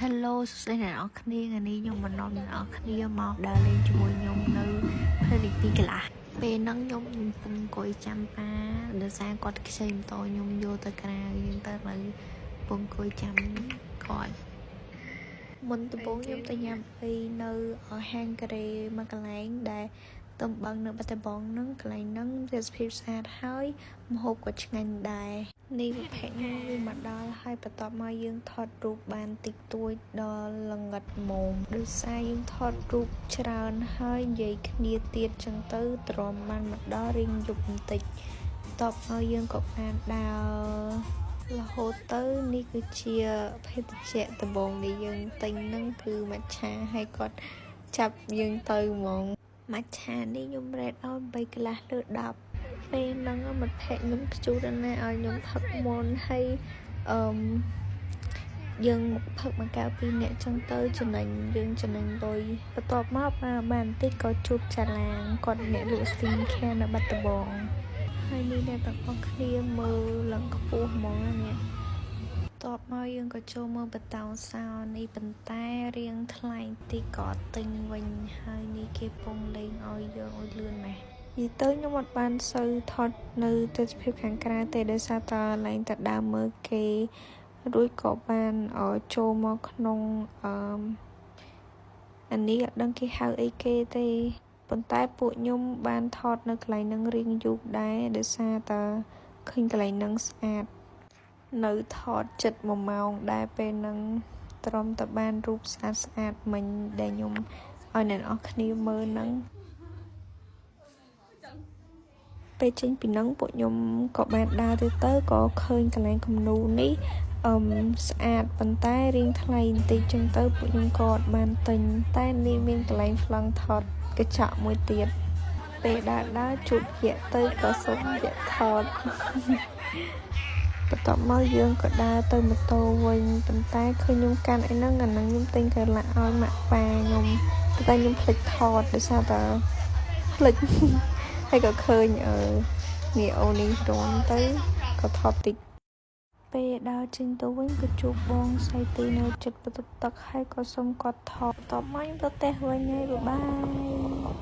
Hello សួស្តីអ្នកនរគ្នាថ្ងៃនេះខ្ញុំបាននាំអ្នកនរគ្នាមកដើរលេងជាមួយខ្ញុំនៅពេលទី2កន្លះពេលហ្នឹងខ្ញុំកំពុងអង្គុយចាំប៉ាដោយសារគាត់ខ្ចីម៉ូតូខ្ញុំយកទៅក្រៅយើងទៅនៅកំពុងអង្គុយចាំគាត់មុនដំបូងខ្ញុំទៅញ៉ាំអីនៅហាងការ៉េមួយកន្លែងដែលតំបន់នៅបាត់ដំបងហ្នឹងកន្លែងហ្នឹងវាស្អាតស្អាតហើយម្ហូបក៏ឆ្ងាញ់ដែរនេះវិភ័យខ្ញុំវាមកដល់ហើយបន្ទាប់មកយើងថតរូបបានតិចតួចដល់ល្ងិតមុំដោយសារយើងថតរូបច្រើនហើយនិយាយគ្នាទៀតចឹងទៅទ្រាំបានមកដល់រៀងយប់បន្តិចបន្ទាប់មកយើងក៏បានដើររហូតទៅនេះគឺជាភេសជ្ជៈដំបូងដែលយើងទិញហ្នឹងគឺម៉ាឆាហើយគាត់ចាប់យើងទៅហ្មងម៉ាឆានេះខ្ញុំរ៉េតឲ្យ3កន្លះលើ10ពេលហ្នឹងមិត្តភក្តិខ្ញុំខ្ជូតណាស់ឲ្យខ្ញុំផឹកមុនហើយយើងផឹកមួយកែវ2នាក់ចឹងទៅចំណេញយើងចំណេញលុយបន្ទាប់មកបានបន្តិចក៏ជួបចាឡាងគាត់អ្នកលក់ skincare នៅបាត់ដំបងហើយនេះអ្នកទាំងអស់គ្នាមើលឡើងខ្ពស់ហ្មងនេះតបមកយើងក៏ចូលមើលបតោសោនេះប៉ុន្តែរៀងថ្លៃតិចក៏ទិញវិញហើយនេះគេពងលេងឲ្យយើងឲ្យលឿនណាស់និយាយទៅខ្ញុំអត់បានសូវថតនៅទស្សនវិជ្ជាខាងក្រៅទេដោយសារតែឡើងតែដើរមើលគេរួចក៏បានចូលមកក្នុងអានេះអត់ដឹងគេហៅអីគេទេប៉ុន្តែពួកខ្ញុំបានថតនៅកន្លែងហ្នឹងរៀងយូរដែរដោយសារតែឃើញកន្លែងហ្នឹងស្អាតនៅថតចិត្ត1ម៉ោងដែរពេលហ្នឹងទ្រាំតែបានរូបស្អាតមិញដែលខ្ញុំឲ្យអ្នកនរគ្នាមើលហ្នឹងពេលចេញពីហ្នឹងពួកខ្ញុំក៏បានដើរទៅក៏ឃើញកន្លែងគំនូរនេះស្អាតប៉ុន្តែរៀងថ្លៃបន្តិចចឹងទៅពួកខ្ញុំក៏អត់បានទិញតែនេះមានកន្លែងប្លង់ថតកញ្ចក់មួយទៀតពេលដើរជួបយៈទៅក៏សុំយៈថតបន្ទាប់មកយើងក៏ដើរទៅម៉ូតូវិញប៉ុន្តែឃើញខ្ញុំកាន់អីហ្នឹងអាហ្នឹងខ្ញុំទិញកន្លះឲ្យម៉ាក់ប៉ាខ្ញុំប៉ុន្តែខ្ញុំភ្លេចថតដោយសារតែភ្លេចហើយក៏ឃើញនេះអូនេះរងទៅក៏ថតតិចពេលដើរចេញទៅវិញក៏ជួបបងស្រីទីនៅចិត្តបន្ទប់ទឹកហើយក៏សុំគាត់ថតបន្ទាប់មកខ្ញុំទៅផ្ទះវិញហើយបាយ